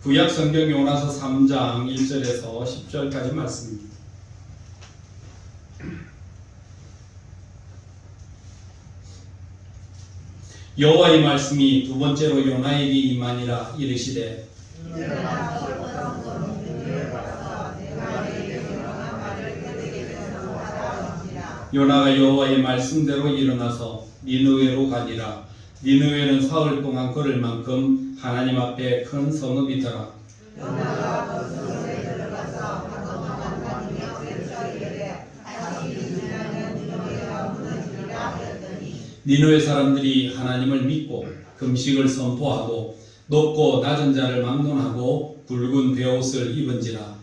구약 성경 요나서 3장 1절에서 10절까지 말씀입니다. 여호와의 말씀이 두 번째로 요나에게 임하니라. 이르시되 요나가 여호와의 말씀대로 일어나서 니느웨로 가니라. 니느웨는 사흘 동안 걸을 만큼 하나님 앞에 큰 성읍이더라. 니느웨 사람들이 하나님을 믿고 금식을 선포하고 높고 낮은 자를 막론하고 굵은 베옷을 입은지라.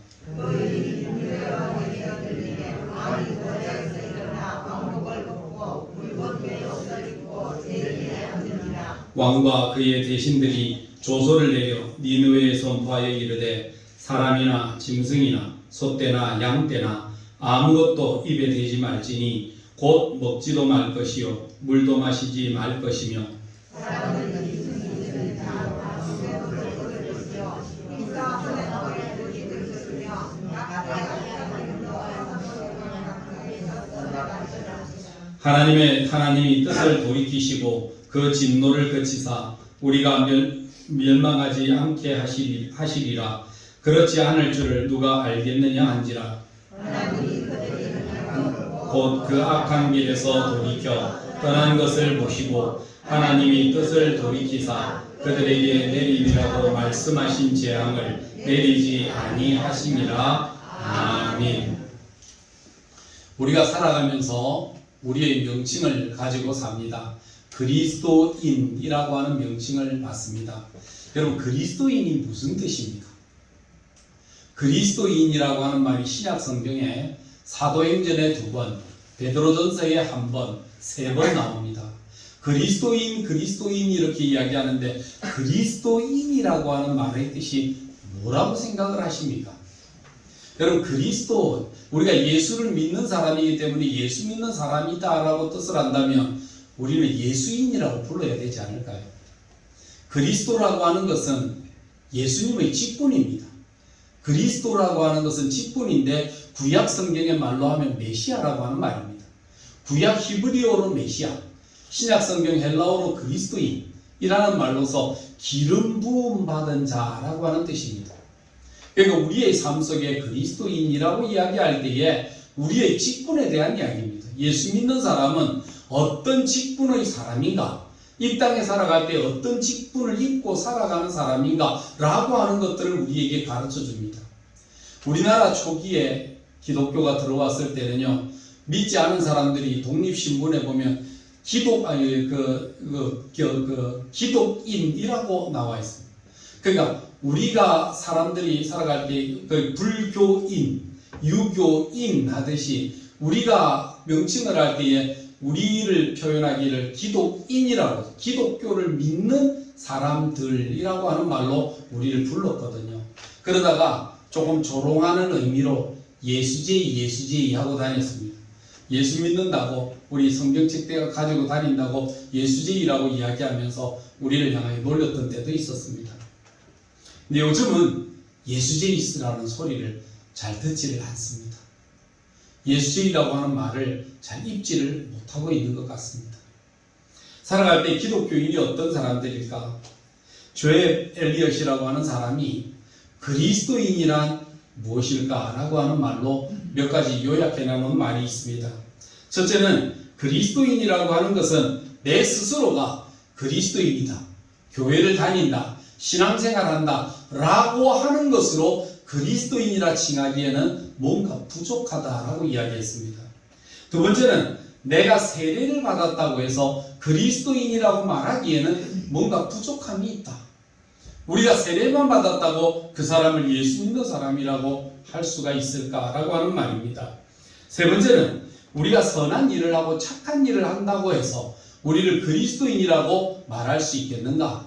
왕과 그의 대신들이 조소를 내려 니느웨에 선포하여 이르되 사람이나 짐승이나 소떼나 양떼나 아무것도 입에 대지 말지니 곧 먹지도 말 것이요 물도 마시지 말 것이며 하나님이 뜻을 돌이키시고 그 진노를 그치사 우리가 멸망하지 않게 하시리라. 그렇지 않을 줄을 누가 알겠느냐 한지라. 곧 그 악한 길에서 돌이켜 떠난 것을 보시고 하나님이 뜻을 돌이키사 그들에게 내리리라고 말씀하신 재앙을 내리지 아니하심이라. 아멘. 우리가 살아가면서 우리의 명칭을 가지고 삽니다. 그리스도인이라고 하는 명칭을 받습니다. 여러분, 그리스도인이 무슨 뜻입니까? 그리스도인이라고 하는 말이 신약 성경에 사도행전에 2번, 베드로전서에 1번, 3번 나옵니다. 그리스도인 이렇게 이야기하는데 그리스도인이라고 하는 말의 뜻이 뭐라고 생각을 하십니까? 여러분, 그리스도, 우리가 예수를 믿는 사람이기 때문에 예수 믿는 사람이다라고 뜻을 한다면 우리는 예수인이라고 불러야 되지 않을까요? 그리스도라고 하는 것은 예수님의 직분입니다. 그리스도라고 하는 것은 직분인데 구약 성경의 말로 하면 메시아라고 하는 말입니다. 구약 히브리어로 메시아, 신약 성경 헬라어로 그리스도인이라는 말로서 기름 부음 받은 자라고 하는 뜻입니다. 그러니까 우리의 삶 속에 그리스도인이라고 이야기할 때에 우리의 직분에 대한 이야기입니다. 예수 믿는 사람은 어떤 직분의 사람인가, 이 땅에 살아갈 때 어떤 직분을 입고 살아가는 사람인가 라고 하는 것들을 우리에게 가르쳐 줍니다. 우리나라 초기에 기독교가 들어왔을 때는요, 믿지 않은 사람들이 독립신문에 보면 기독인이라고 나와 있습니다. 그러니까 우리가 사람들이 살아갈 때 불교인, 유교인 하듯이 우리가 명칭을 할 때에 우리를 표현하기를 기독인이라고, 기독교를 믿는 사람들이라고 하는 말로 우리를 불렀거든요. 그러다가 조금 조롱하는 의미로 예수제이 하고 다녔습니다. 예수 믿는다고, 우리 성경책 대가 가지고 다닌다고 예수제이라고 이야기하면서 우리를 향하여 놀렸던 때도 있었습니다. 근데 요즘은 예수제이스라는 소리를 잘 듣지를 않습니다. 예수제이라고 하는 말을 잘 입지를 못하고 있는 것 같습니다. 살아갈 때 기독교인이 어떤 사람들일까? 조엘 엘리엇이라고 하는 사람이 그리스도인이란 무엇일까? 라고 하는 말로 몇 가지 요약해 놓은 말이 있습니다. 첫째는 그리스도인이라고 하는 것은 내 스스로가 그리스도인이다, 교회를 다닌다, 신앙생활한다 라고 하는 것으로 그리스도인이라 칭하기에는 뭔가 부족하다라고 이야기했습니다. 두 번째는 내가 세례를 받았다고 해서 그리스도인이라고 말하기에는 뭔가 부족함이 있다. 우리가 세례만 받았다고 그 사람을 예수 믿는 사람이라고 할 수가 있을까라고 하는 말입니다. 세 번째는 우리가 선한 일을 하고 착한 일을 한다고 해서 우리를 그리스도인이라고 말할 수 있겠는가?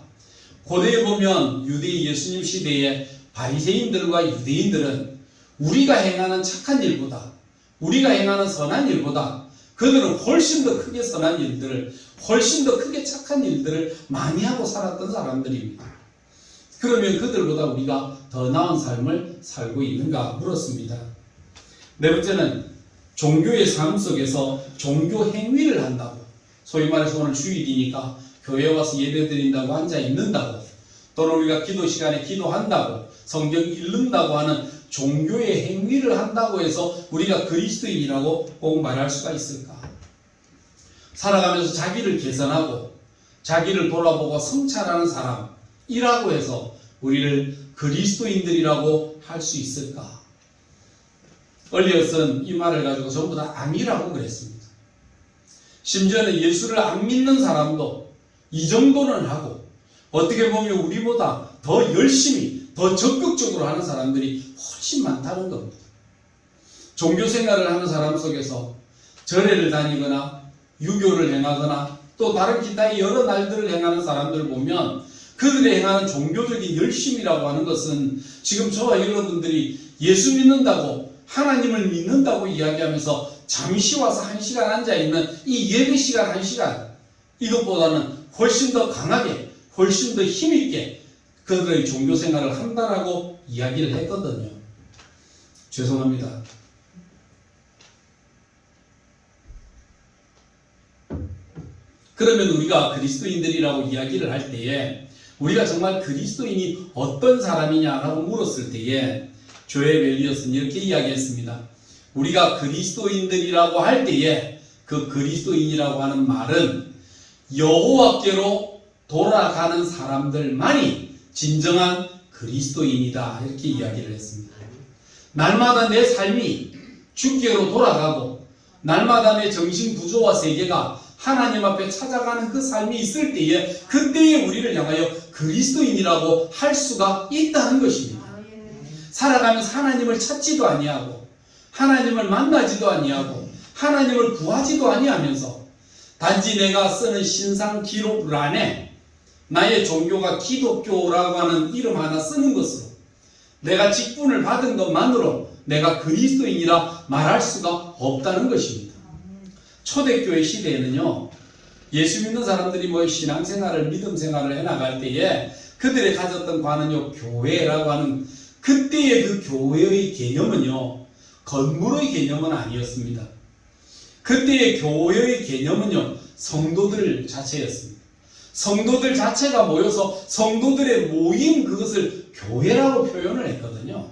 고대에 보면 유대 예수님 시대에 바리새인들과 유대인들은 우리가 행하는 착한 일보다, 우리가 행하는 선한 일보다 그들은 훨씬 더 크게 선한 일들을, 훨씬 더 크게 착한 일들을 많이 하고 살았던 사람들입니다. 그러면 그들보다 우리가 더 나은 삶을 살고 있는가 물었습니다. 네 번째는 종교의 삶 속에서 종교 행위를 한다고. 소위 말해서 오늘 주일이니까 교회 와서 예배 드린다고 앉아 있는다고, 또는 우리가 기도 시간에 기도한다고, 성경 읽는다고 하는 종교의 행위를 한다고 해서 우리가 그리스도인이라고 꼭 말할 수가 있을까? 살아가면서 자기를 개선하고 자기를 돌아보고 성찰하는 사람이라고 해서 우리를 그리스도인들이라고 할 수 있을까? 얼리엇은 이 말을 가지고 전부 다 아니라고 그랬습니다. 심지어는 예수를 안 믿는 사람도 이 정도는 하고, 어떻게 보면 우리보다 더 열심히 더 적극적으로 하는 사람들이 훨씬 많다는 겁니다. 종교 생활을 하는 사람 속에서 절에를 다니거나 유교를 행하거나 또 다른 기타의 여러 날들을 행하는 사람들을 보면 그들이 행하는 종교적인 열심이라고 하는 것은 지금 저와 여러분들이 예수 믿는다고, 하나님을 믿는다고 이야기하면서 잠시 와서 1시간 앉아있는 이 예배 시간 1시간, 이것보다는 훨씬 더 강하게, 훨씬 더 힘있게 그들의 종교 생활을 한다라고 이야기를 했거든요. 죄송합니다. 그러면 우리가 그리스도인들이라고 이야기를 할 때에 우리가 정말 그리스도인이 어떤 사람이냐라고 물었을 때에 조엘 엘리엇은 이렇게 이야기했습니다. 우리가 그리스도인들이라고 할 때에 그 그리스도인이라고 하는 말은 여호와께로 돌아가는 사람들만이 진정한 그리스도인이다, 이렇게 이야기를 했습니다. 날마다 내 삶이 주께로 돌아가고 날마다 내 정신 구조와 세계가 하나님 앞에 찾아가는 그 삶이 있을 때에 그때에 우리를 향하여 그리스도인이라고 할 수가 있다는 것입니다. 살아가면서 하나님을 찾지도 아니하고 하나님을 만나지도 아니하고 하나님을 구하지도 아니하면서 단지 내가 쓰는 신상 기록란에 나의 종교가 기독교라고 하는 이름 하나 쓰는 것으로 내가 직분을 받은 것만으로 내가 그리스도인이라 말할 수가 없다는 것입니다. 초대교회 시대에는요, 예수 믿는 사람들이 신앙생활을, 믿음생활을 해나갈 때에 그들이 가졌던 관은요, 교회라고 하는 그때의 그 교회의 개념은요, 건물의 개념은 아니었습니다. 그때의 교회의 개념은요, 성도들 자체였습니다. 성도들 자체가 모여서 성도들의 모임, 그것을 교회라고 표현을 했거든요.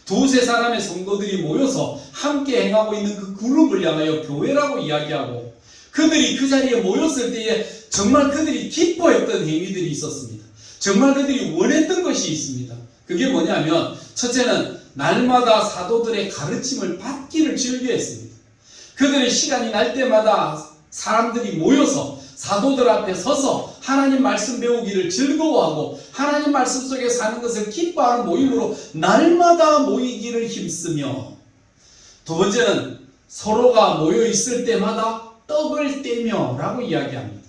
두세 사람의 성도들이 모여서 함께 행하고 있는 그 그룹을 향하여 교회라고 이야기하고, 그들이 그 자리에 모였을 때에 정말 그들이 기뻐했던 행위들이 있었습니다. 정말 그들이 원했던 것이 있습니다. 그게 뭐냐면, 첫째는 날마다 사도들의 가르침을 받기를 즐겨했습니다. 그들의 시간이 날 때마다 사람들이 모여서 사도들 앞에 서서 하나님 말씀 배우기를 즐거워하고 하나님 말씀 속에 사는 것을 기뻐하는 모임으로 날마다 모이기를 힘쓰며, 두 번째는 서로가 모여 있을 때마다 떡을 떼며 라고 이야기합니다.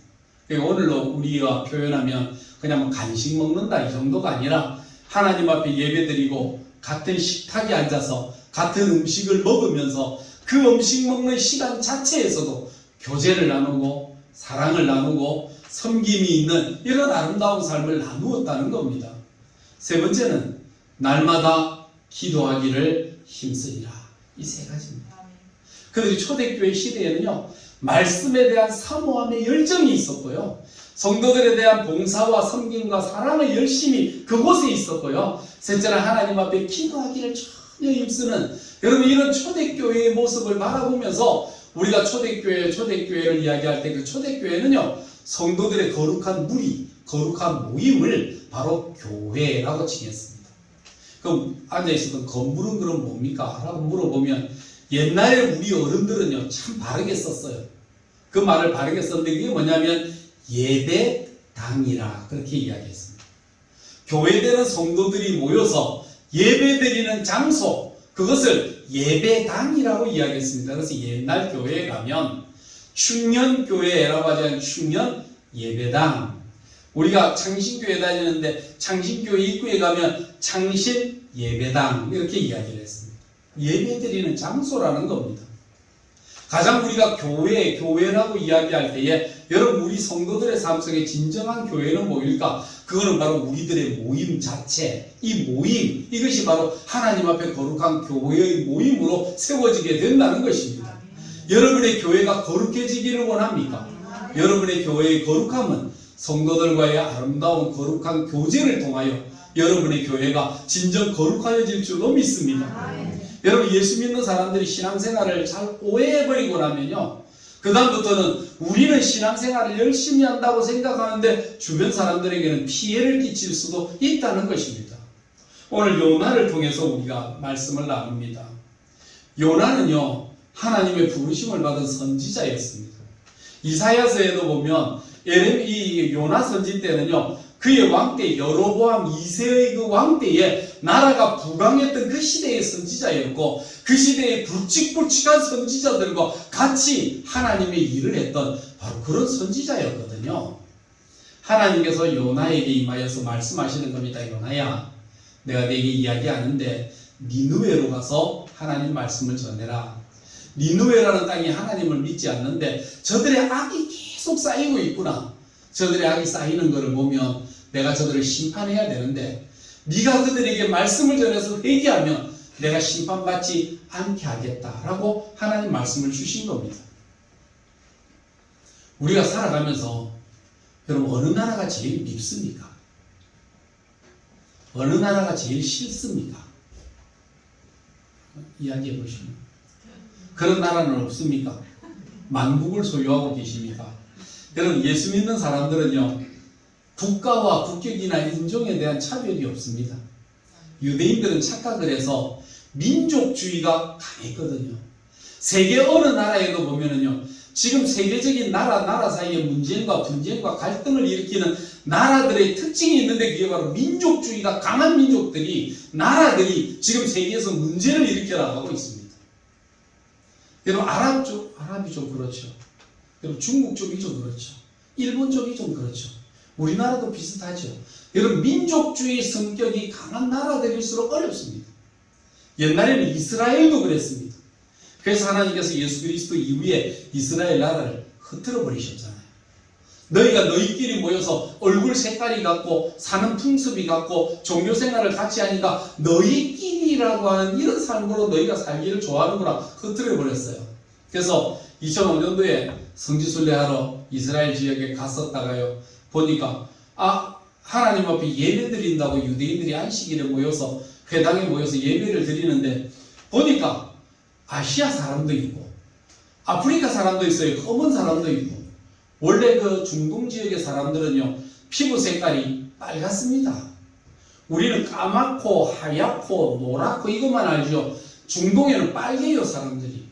오늘로 우리가 표현하면 그냥 간식 먹는다 이 정도가 아니라 하나님 앞에 예배드리고 같은 식탁에 앉아서 같은 음식을 먹으면서 그 음식 먹는 시간 자체에서도 교제를 나누고 사랑을 나누고 섬김이 있는 이런 아름다운 삶을 나누었다는 겁니다. 세 번째는 날마다 기도하기를 힘쓰리라. 이 세 가지입니다. 그들이 초대교회 시대에는요, 말씀에 대한 사모함의 열정이 있었고요, 성도들에 대한 봉사와 섬김과 사랑을 열심히 그곳에 있었고요, 셋째는 하나님 앞에 기도하기를 전혀 힘쓰는, 여러분 이런 초대교회의 모습을 바라보면서 우리가 초대교회를 이야기할 때 그 초대교회는요, 성도들의 거룩한 무리, 거룩한 모임을 바로 교회라고 칭했습니다. 그럼 앉아있었던 건물은 그럼 뭡니까? 라고 물어보면 옛날에 우리 어른들은요, 참 바르게 썼어요. 그 말을 바르게 썼는데 그게 뭐냐면 예배당이라 그렇게 이야기했습니다. 교회되는 성도들이 모여서 예배드리는 장소, 그것을 예배당이라고 이야기했습니다. 그래서 옛날 교회에 가면 충년교회라고 하지 않은 충년 예배당, 우리가 창신교회 다니는데 창신교회 입구에 가면 창신 예배당 이렇게 이야기를 했습니다. 예배드리는 장소라는 겁니다. 가장 우리가 교회라고 이야기할 때에 여러분 우리 성도들의 삶 속에 진정한 교회는 뭐일까? 그거는 바로 우리들의 모임 자체, 이 모임, 이것이 바로 하나님 앞에 거룩한 교회의 모임으로 세워지게 된다는 것입니다. 여러분의 교회가 거룩해지기를 원합니까? 여러분의 교회의 거룩함은 성도들과의 아름다운 거룩한 교제를 통하여 여러분의 교회가 진정 거룩하여질 줄로 믿습니다. 여러분, 예수 믿는 사람들이 신앙생활을 잘 오해해버리고 나면요, 그 다음부터는 우리는 신앙생활을 열심히 한다고 생각하는데 주변 사람들에게는 피해를 끼칠 수도 있다는 것입니다. 오늘 요나를 통해서 우리가 말씀을 나눕니다. 요나는요, 하나님의 부르심을 받은 선지자였습니다. 이사야서에도 보면 이 요나 선지 때는요, 그의 왕 때 여로보암 2세의 그 왕 때에 나라가 부강했던 그 시대의 선지자였고, 그 시대의 굵직굵직한 선지자들과 같이 하나님의 일을 했던 바로 그런 선지자였거든요. 하나님께서 요나에게 임하여서 말씀하시는 겁니다. 요나야, 내가 네게 이야기하는데 니느웨로 가서 하나님 말씀을 전해라. 니느웨라는 땅이 하나님을 믿지 않는데 저들의 악이 계속 쌓이고 있구나. 저들의 악이 쌓이는 것을 보면 내가 저들을 심판해야 되는데 네가 그들에게 말씀을 전해서 회개하면 내가 심판받지 않게 하겠다라고 하나님 말씀을 주신 겁니다. 우리가 살아가면서 여러분, 어느 나라가 제일 밉습니까? 어느 나라가 제일 싫습니까? 이야기해 보시면 그런 나라는 없습니까? 만국을 소유하고 계십니까? 여러분, 예수 믿는 사람들은요, 국가와 국격이나 인종에 대한 차별이 없습니다. 유대인들은 착각을 해서 민족주의가 강했거든요. 세계 어느 나라에도 보면은요, 지금 세계적인 나라 사이의 문제과 분쟁과 갈등을 일으키는 나라들의 특징이 있는데 그게 바로 민족주의가 강한 민족들이, 나라들이 지금 세계에서 문제를 일으켜 나가고 있습니다. 여러분, 아랍이 좀 그렇죠. 여러분, 중국 쪽이 좀 그렇죠. 일본 쪽이 좀 그렇죠. 우리나라도 비슷하죠. 여러분, 민족주의 성격이 강한 나라들일수록 어렵습니다. 옛날에는 이스라엘도 그랬습니다. 그래서 하나님께서 예수 그리스도 이후에 이스라엘 나라를 흩어져 버리셨잖아요. 너희가 너희끼리 모여서 얼굴 색깔이 같고 사는 풍습이 같고 종교 생활을 같이 하니까 너희끼리라고 하는 이런 삶으로 너희가 살기를 좋아하는구나 흩어져 버렸어요. 그래서 2005년도에 성지순례하러 이스라엘 지역에 갔었다가요, 보니까 하나님 앞에 예배 드린다고 유대인들이 안식일에 모여서 회당에 모여서 예배를 드리는데 보니까 아시아 사람도 있고 아프리카 사람도 있어요. 검은 사람도 있고. 원래 그 중동 지역의 사람들은요, 피부 색깔이 빨갛습니다. 우리는 까맣고 하얗고 노랗고 이것만 알죠. 중동에는 빨개요, 사람들이.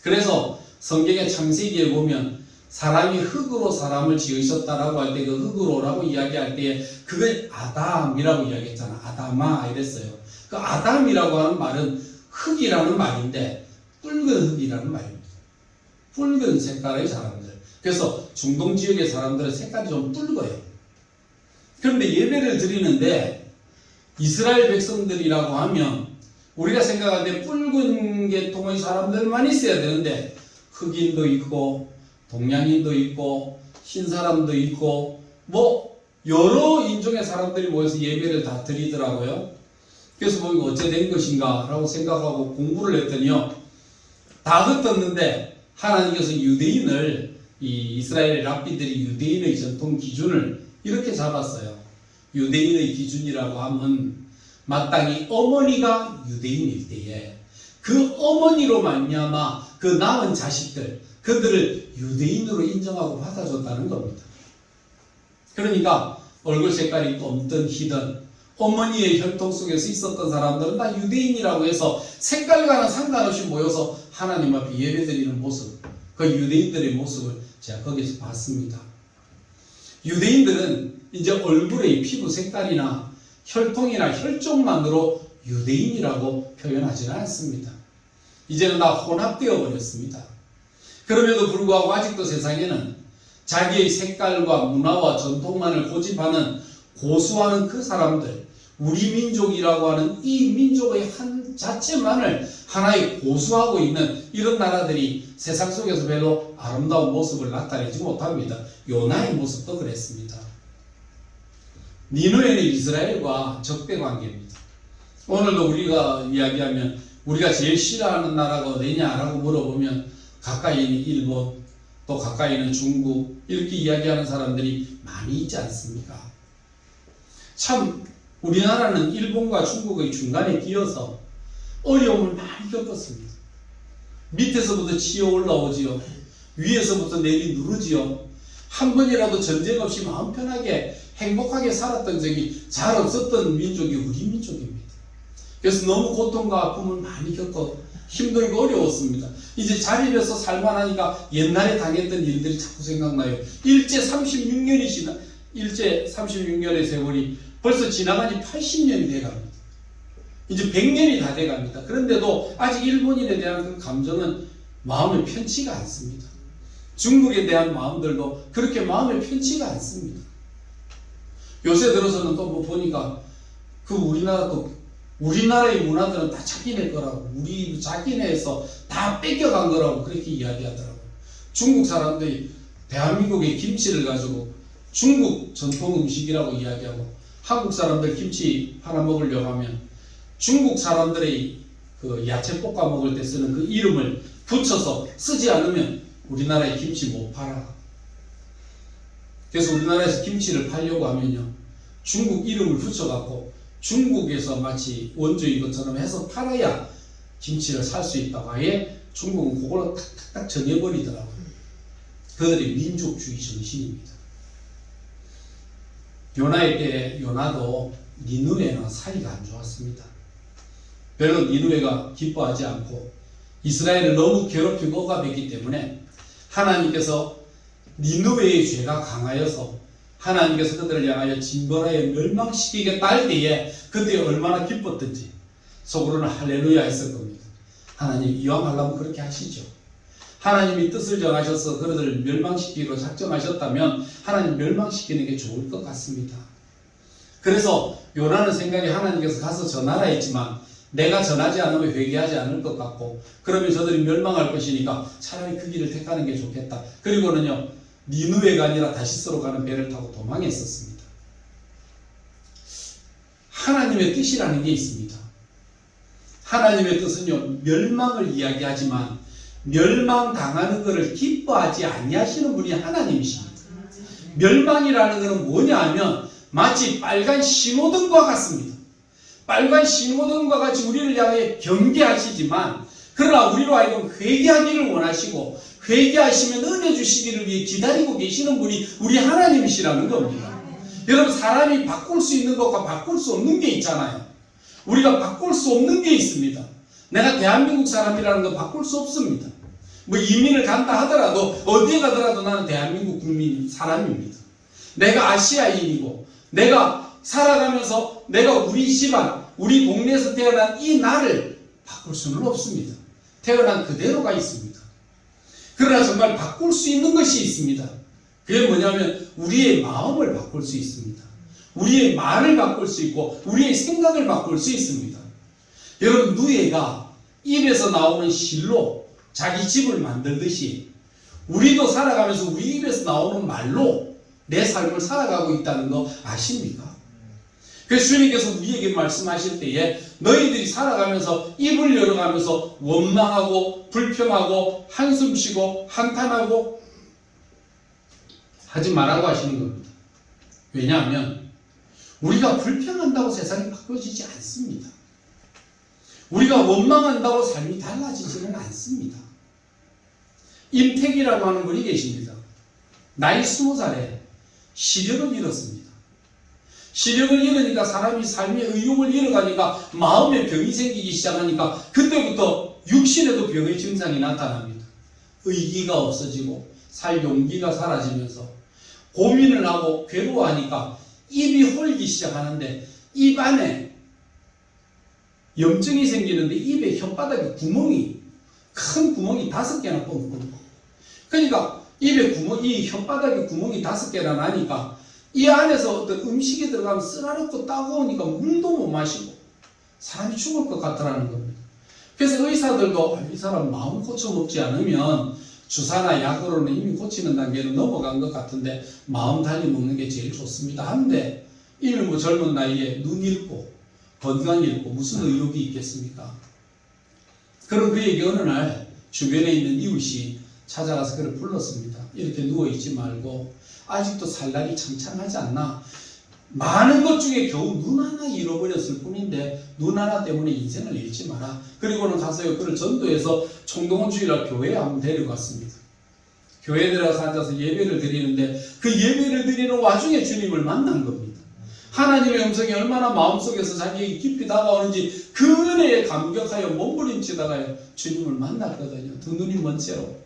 그래서 성경의 창세기에 보면 사람이 흙으로 사람을 지으셨다라고 할 때 그 흙으로라고 이야기할 때에 그게 아담이라고 이야기했잖아. 아담아 이랬어요. 그 아담이라고 하는 말은 흙이라는 말인데 붉은 흙이라는 말입니다. 붉은 색깔의 사람들. 그래서 중동 지역의 사람들은 색깔이 좀 붉어요. 그런데 예배를 드리는데 이스라엘 백성들이라고 하면 우리가 생각할 때 붉은 계통의 사람들만 있어야 되는데 흑인도 있고 동양인도 있고 흰 사람도 있고 뭐 여러 인종의 사람들이 모여서 예배를 다 드리더라고요. 그래서 보니까 어째 된 것인가 라고 생각하고 공부를 했더니요, 다 흩었는데 하나님께서 유대인을, 이 이스라엘 랍비들이 유대인의 전통 기준을 이렇게 잡았어요. 유대인의 기준이라고 하면 마땅히 어머니가 유대인일 때에 그 어머니로 말미암아 그 낳은 자식들, 그들을 유대인으로 인정하고 받아줬다는 겁니다. 그러니까 얼굴 색깔이 검든 희든 어머니의 혈통 속에서 있었던 사람들은 다 유대인이라고 해서 색깔과는 상관없이 모여서 하나님 앞에 예배드리는 모습, 그 유대인들의 모습을 제가 거기서 봤습니다. 유대인들은 이제 얼굴의 피부 색깔이나 혈통이나 혈종만으로 유대인이라고 표현하지는 않습니다. 이제는 다 혼합되어 버렸습니다. 그럼에도 불구하고 아직도 세상에는 자기의 색깔과 문화와 전통만을 고집하는, 고수하는 그 사람들, 우리 민족이라고 하는 이 민족의 한 자체만을 하나의 고수하고 있는 이런 나라들이 세상 속에서 별로 아름다운 모습을 나타내지 못합니다. 요나의 모습도 그랬습니다. 니느웨는 이스라엘과 적대 관계입니다. 오늘도 우리가 이야기하면 우리가 제일 싫어하는 나라가 어디냐라고 물어보면 가까이는 일본, 또 가까이는 중국, 이렇게 이야기하는 사람들이 많이 있지 않습니까? 참 우리나라는 일본과 중국의 중간에 끼어서 어려움을 많이 겪었습니다. 밑에서부터 치어 올라오지요. 위에서부터 내리 누르지요. 한 번이라도 전쟁 없이 마음 편하게 행복하게 살았던 적이 잘 없었던 민족이 우리 민족입니다. 그래서 너무 고통과 아픔을 많이 겪고 힘들고 어려웠습니다. 이제 자립해서 살만하니까 옛날에 당했던 일들이 자꾸 생각나요. 일제 36년의 세월이 벌써 지나간 지 80년이 돼갑니다. 이제 100년이 다 돼갑니다. 그런데도 아직 일본인에 대한 그 감정은 마음에 편치가 않습니다. 중국에 대한 마음들도 그렇게 마음에 편치가 않습니다. 요새 들어서는 또 뭐 보니까 그 우리나라의 문화들은 다 자기네 거라고, 우리 자기네에서 다 뺏겨간 거라고 그렇게 이야기하더라고요. 중국 사람들이 대한민국의 김치를 가지고 중국 전통 음식이라고 이야기하고, 한국 사람들 김치 팔아 먹으려고 하면 중국 사람들의 그 야채 볶아 먹을 때 쓰는 그 이름을 붙여서 쓰지 않으면 우리나라에 김치 못 팔아. 그래서 우리나라에서 김치를 팔려고 하면요, 중국 이름을 붙여갖고 중국에서 마치 원조인 것처럼 해서 팔아야 김치를 살 수 있다고 하에 중국은 그걸로 탁탁탁 정해버리더라고요. 그들의 민족주의 정신입니다. 요나의 때 요나도 니느웨랑 사이가 안 좋았습니다. 별로 니느웨가 기뻐하지 않고 이스라엘을 너무 괴롭히고 억압했기 때문에 하나님께서 니느웨의 죄가 강하여서 하나님께서 그들을 향하여 징벌하여 멸망시키겠다 할 때에 그때 얼마나 기뻤던지 속으로는 할렐루야 했을 겁니다. 하나님 이왕 하려면 그렇게 하시죠. 하나님이 뜻을 정하셔서 그들을 멸망시키기로 작정하셨다면 하나님 멸망시키는 게 좋을 것 같습니다. 그래서 요나는 생각에 하나님께서 가서 전하라 했지만 내가 전하지 않으면 회개하지 않을 것 같고 그러면 저들이 멸망할 것이니까 차라리 그 길을 택하는 게 좋겠다. 그리고는요, 니느웨가 아니라 다시스로 가는 배를 타고 도망했었습니다. 하나님의 뜻이라는 게 있습니다. 하나님의 뜻은요, 멸망을 이야기하지만 멸망당하는 것을 기뻐하지 아니하시는 분이 하나님이십니다. 멸망이라는 것은 뭐냐 하면 마치 빨간 신호등과 같습니다. 빨간 신호등과 같이 우리를 향해 경계하시지만 그러나 우리로 하여금 회개하기를 원하시고 회개하시면 은혜 주시기를 위해 기다리고 계시는 분이 우리 하나님이시라는 겁니다. 여러분, 사람이 바꿀 수 있는 것과 바꿀 수 없는 게 있잖아요. 우리가 바꿀 수 없는 게 있습니다. 내가 대한민국 사람이라는 거 바꿀 수 없습니다. 뭐 이민을 간다 하더라도 어디에 가더라도 나는 대한민국 국민 사람입니다. 내가 아시아인이고 내가 살아가면서 내가 우리 집안 우리 동네에서 태어난 이 나를 바꿀 수는 없습니다. 태어난 그대로가 있습니다. 그러나 정말 바꿀 수 있는 것이 있습니다. 그게 뭐냐면 우리의 마음을 바꿀 수 있습니다. 우리의 말을 바꿀 수 있고 우리의 생각을 바꿀 수 있습니다. 여러분, 누에가 입에서 나오는 실로 자기 집을 만들듯이 우리도 살아가면서 우리 입에서 나오는 말로 내 삶을 살아가고 있다는 거 아십니까? 그래서 주님께서 우리에게 말씀하실 때에 너희들이 살아가면서 입을 열어가면서 원망하고 불평하고 한숨 쉬고 한탄하고 하지 말라고 하시는 겁니다. 왜냐하면 우리가 불평한다고 세상이 바꿔지지 않습니다. 우리가 원망한다고 삶이 달라지지는 않습니다. 임택이라고 하는 분이 계십니다. 나이 20살에 시력을 잃었습니다. 시력을 잃으니까 사람이 삶의 의욕을 잃어가니까 마음에 병이 생기기 시작하니까 그때부터 육신에도 병의 증상이 나타납니다. 의기가 없어지고 살 용기가 사라지면서 고민을 하고 괴로워하니까 입이 헐기 시작하는데 입 안에 염증이 생기는데 입에 혓바닥에 큰 구멍이 5개나 뻥뻥. 그러니까 입에 이 혓바닥에 구멍이 5개나 나니까 이 안에서 어떤 음식이 들어가면 쓰라렸고 따가우니까 물도 못 마시고 사람이 죽을 것 같다라는 겁니다. 그래서 의사들도 이 사람 마음 고쳐 먹지 않으면 주사나 약으로는 이미 고치는 단계로 넘어간 것 같은데 마음 달리 먹는 게 제일 좋습니다. 한데 이미 뭐 젊은 나이에 눈 잃고 건강 잃고 무슨 의욕이 있겠습니까? 그럼 그에게 어느 날 주변에 있는 이웃이 찾아가서 그를 불렀습니다. 이렇게 누워있지 말고 아직도 살 날이 창창하지 않나? 많은 것 중에 겨우 눈 하나 잃어버렸을 뿐인데 눈 하나 때문에 인생을 잃지 마라. 그리고는 가서요, 그를 전도해서 총동원 주일날 교회에 한번 데려갔습니다. 교회에 들어가서 앉아서 예배를 드리는데 그 예배를 드리는 와중에 주님을 만난 겁니다. 하나님의 음성이 얼마나 마음속에서 자기에게 깊이 다가오는지 그 은혜에 감격하여 몸부림치다가요 주님을 만났거든요. 두 눈이 먼 채로.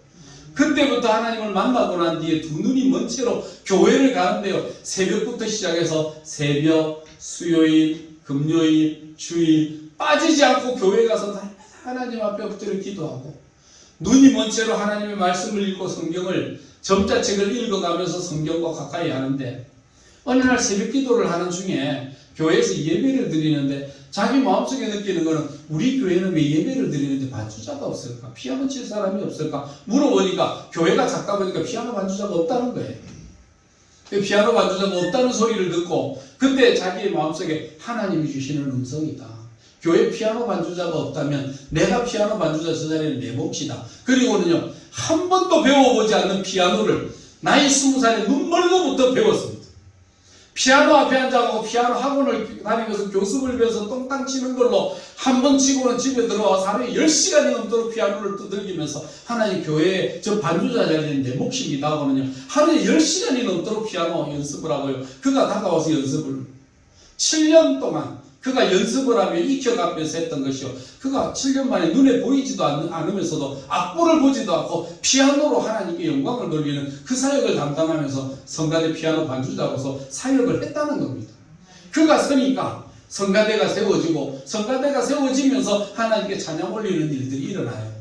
그때부터 하나님을 만나고 난 뒤에 두 눈이 먼 채로 교회를 가는데요, 새벽부터 시작해서 새벽, 수요일, 금요일, 주일 빠지지 않고 교회 가서 날마다 하나님 앞에 엎드려 기도하고 눈이 먼 채로 하나님의 말씀을 읽고 성경을 점자책을 읽어가면서 성경과 가까이 하는데 어느 날 새벽 기도를 하는 중에 교회에서 예배를 드리는데 자기 마음속에 느끼는 거는 우리 교회는 왜 예배를 드리는데 반주자가 없을까? 피아노 칠 사람이 없을까? 물어보니까 교회가 작다 보니까 피아노 반주자가 없다는 거예요. 피아노 반주자가 없다는 소리를 듣고 그때 자기의 마음속에 하나님이 주시는 음성이다. 교회 피아노 반주자가 없다면 내가 피아노 반주자 저 자리는 내 몫이다. 그리고는요, 한 번도 배워보지 않는 피아노를 나이 20살에 눈멀고부터 배웠습니다. 피아노 앞에 앉아가고 피아노 학원을 다니면서 교습을 배워서 똥땅 치는 걸로 한 번 치고는 집에 들어와서 하루에 10시간이 넘도록 피아노를 두들기면서 하나님 교회에 저 반주자 자리는 내 몫입니다 하고는요 하루에 10시간이 넘도록 피아노 연습을 하고요. 그가 다가와서 연습을 7년 동안 그가 연습을 하며 익혀가면서 했던 것이요. 그가 7년 만에 눈에 보이지도 않으면서도 악보를 보지도 않고 피아노로 하나님께 영광을 돌리는 그 사역을 담당하면서 성가대 피아노 반주자로서 사역을 했다는 겁니다. 그가 서니까 성가대가 세워지고 성가대가 세워지면서 하나님께 찬양 올리는 일들이 일어나요.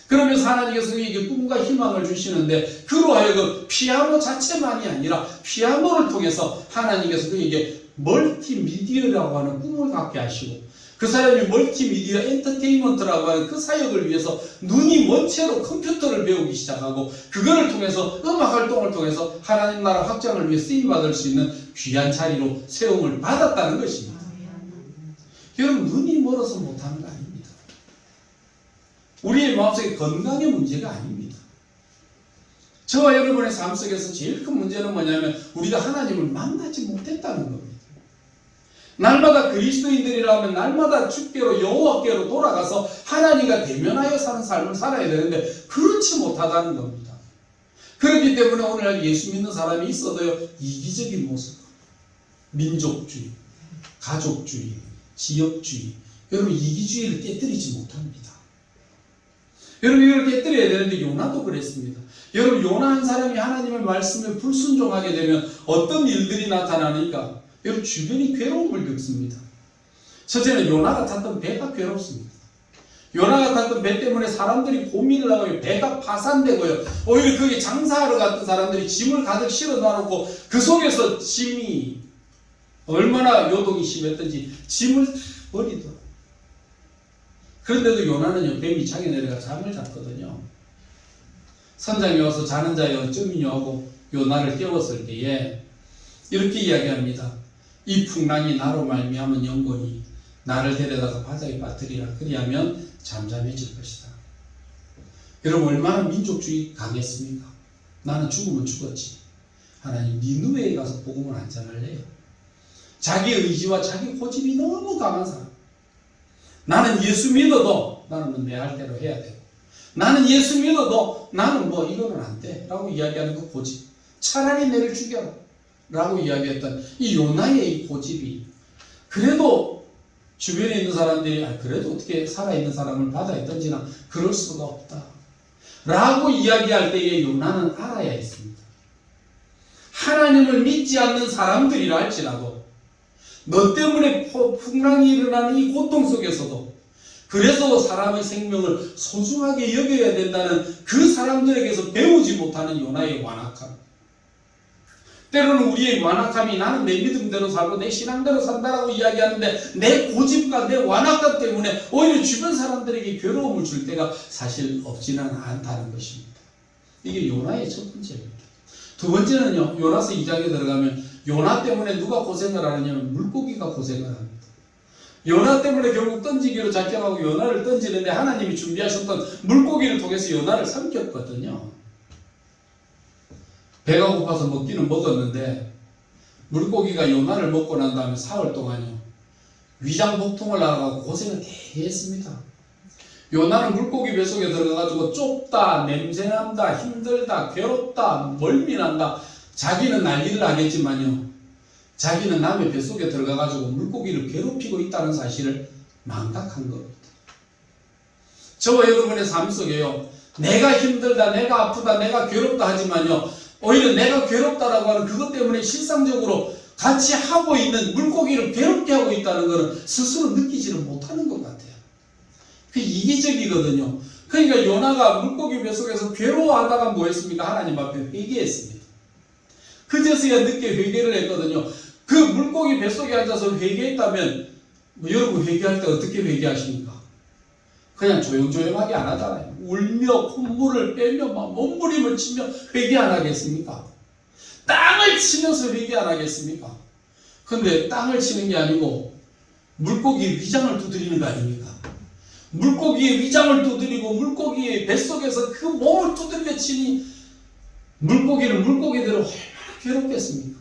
그러면서 하나님께서 그에게 꿈과 희망을 주시는데 그로 하여금 피아노 자체만이 아니라 피아노를 통해서 하나님께서 그에게 멀티미디어라고 하는 꿈을 갖게 하시고 그 사람이 멀티미디어 엔터테인먼트라고 하는 그 사역을 위해서 눈이 먼 채로 컴퓨터를 배우기 시작하고 그거를 통해서 음악 활동을 통해서 하나님 나라 확장을 위해 쓰임받을 수 있는 귀한 자리로 세움을 받았다는 것입니다. 여러분, 눈이 멀어서 못하는 거 아닙니다. 우리의 마음속에 건강의 문제가 아닙니다. 저와 여러분의 삶 속에서 제일 큰 문제는 뭐냐면 우리가 하나님을 만나지 못했다는 겁니다. 날마다 그리스도인들이라 하면 날마다 주께로 여호와께로 돌아가서 하나님과 대면하여 사는 삶을 살아야 되는데 그렇지 못하다는 겁니다. 그렇기 때문에 오늘날 예수 믿는 사람이 있어도요 이기적인 모습, 민족주의, 가족주의, 지역주의, 여러분 이기주의를 깨뜨리지 못합니다. 여러분 이걸 깨뜨려야 되는데 요나도 그랬습니다. 여러분 요나 한 사람이 하나님의 말씀에 불순종하게 되면 어떤 일들이 나타나니까 여러분 주변이 괴로움을 겪습니다. 첫째는 요나가 탔던 배가 괴롭습니다. 요나가 탔던 배 때문에 사람들이 고민을 하고 배가 파산되고요. 오히려 거기 장사하러 갔던 사람들이 짐을 가득 실어 놔놓고 그 속에서 짐이 얼마나 요동이 심했던지 짐을 버리더라고요. 그런데도 요나는요 뱀이 창에 내려가 잠을 잤거든요. 선장이 와서 자는 자여 어쩌미뇨 하고 요나를 깨웠을 때에 이렇게 이야기합니다. 이 풍랑이 나로 말미암은 영혼이 나를 데려다가 바다에 빠뜨리라. 그리하면 잠잠해질 것이다. 여러분 얼마나 민족주의 강했습니까? 나는 죽으면 죽었지. 하나님 니느웨에 가서 복음을 안 전할래요. 자기 의지와 자기 고집이 너무 강한 사람. 나는 예수 믿어도 나는 내 할 대로 해야 되고 나는 예수 믿어도 나는 뭐 이거는 안 돼 라고 이야기하는 그 고집. 차라리 내를 죽여라 라고 이야기했던 이 요나의 이 고집이 그래도 주변에 있는 사람들이 그래도 어떻게 살아있는 사람을 바다에 던지나 그럴 수가 없다 라고 이야기할 때에 요나는 알아야 했습니다. 하나님을 믿지 않는 사람들이라 할지라도 너 때문에 풍랑이 일어나는 이 고통 속에서도 그래서 사람의 생명을 소중하게 여겨야 된다는 그 사람들에게서 배우지 못하는 요나의 완악함. 때로는 우리의 완악함이 나는 내 믿음대로 살고 내 신앙대로 산다라고 이야기하는데 내 고집과 내 완악함 때문에 오히려 주변 사람들에게 괴로움을 줄 때가 사실 없지는 않다는 것입니다. 이게 요나의 첫 번째입니다. 두 번째는요, 요나서 2장에 들어가면 요나 때문에 누가 고생을 하느냐면 물고기가 고생을 합니다. 요나 때문에 결국 던지기로 작정하고 요나를 던지는데 하나님이 준비하셨던 물고기를 통해서 요나를 삼켰거든요. 배가 고파서 먹기는 먹었는데 물고기가 요나를 먹고 난 다음에 사흘 동안요 위장복통을 나가고 고생을 되게 했습니다. 요나는 물고기 뱃속에 들어가가지고 좁다, 냄새난다, 힘들다, 괴롭다, 멀미난다. 자기는 난리를 하겠지만요 자기는 남의 뱃속에 들어가가지고 물고기를 괴롭히고 있다는 사실을 망각한 겁니다. 저와 여러분의 삶 속에요 내가 힘들다, 내가 아프다, 내가 괴롭다 하지만요 오히려 내가 괴롭다라고 하는 그것 때문에 실상적으로 같이 하고 있는 물고기를 괴롭게 하고 있다는 것은 스스로 느끼지를 못하는 것 같아요. 그 이기적이거든요. 그러니까 요나가 물고기 뱃속에서 괴로워하다가 뭐 했습니까? 하나님 앞에 회개했습니다. 그제서야 늦게 회개를 했거든요. 그 물고기 뱃속에 앉아서 회개했다면 여러분 회개할 때 어떻게 회개하십니까? 그냥 조용조용하게 안 하잖아요. 울며 콧물을 빼며 막 몸부림을 치며 회개 안 하겠습니까? 땅을 치면서 회개 안 하겠습니까? 근데 땅을 치는 게 아니고 물고기의 위장을 두드리는 거 아닙니까? 물고기의 위장을 두드리고 물고기의 뱃속에서 그 몸을 두들겨 치니 물고기는 물고기대로 얼마나 괴롭겠습니까?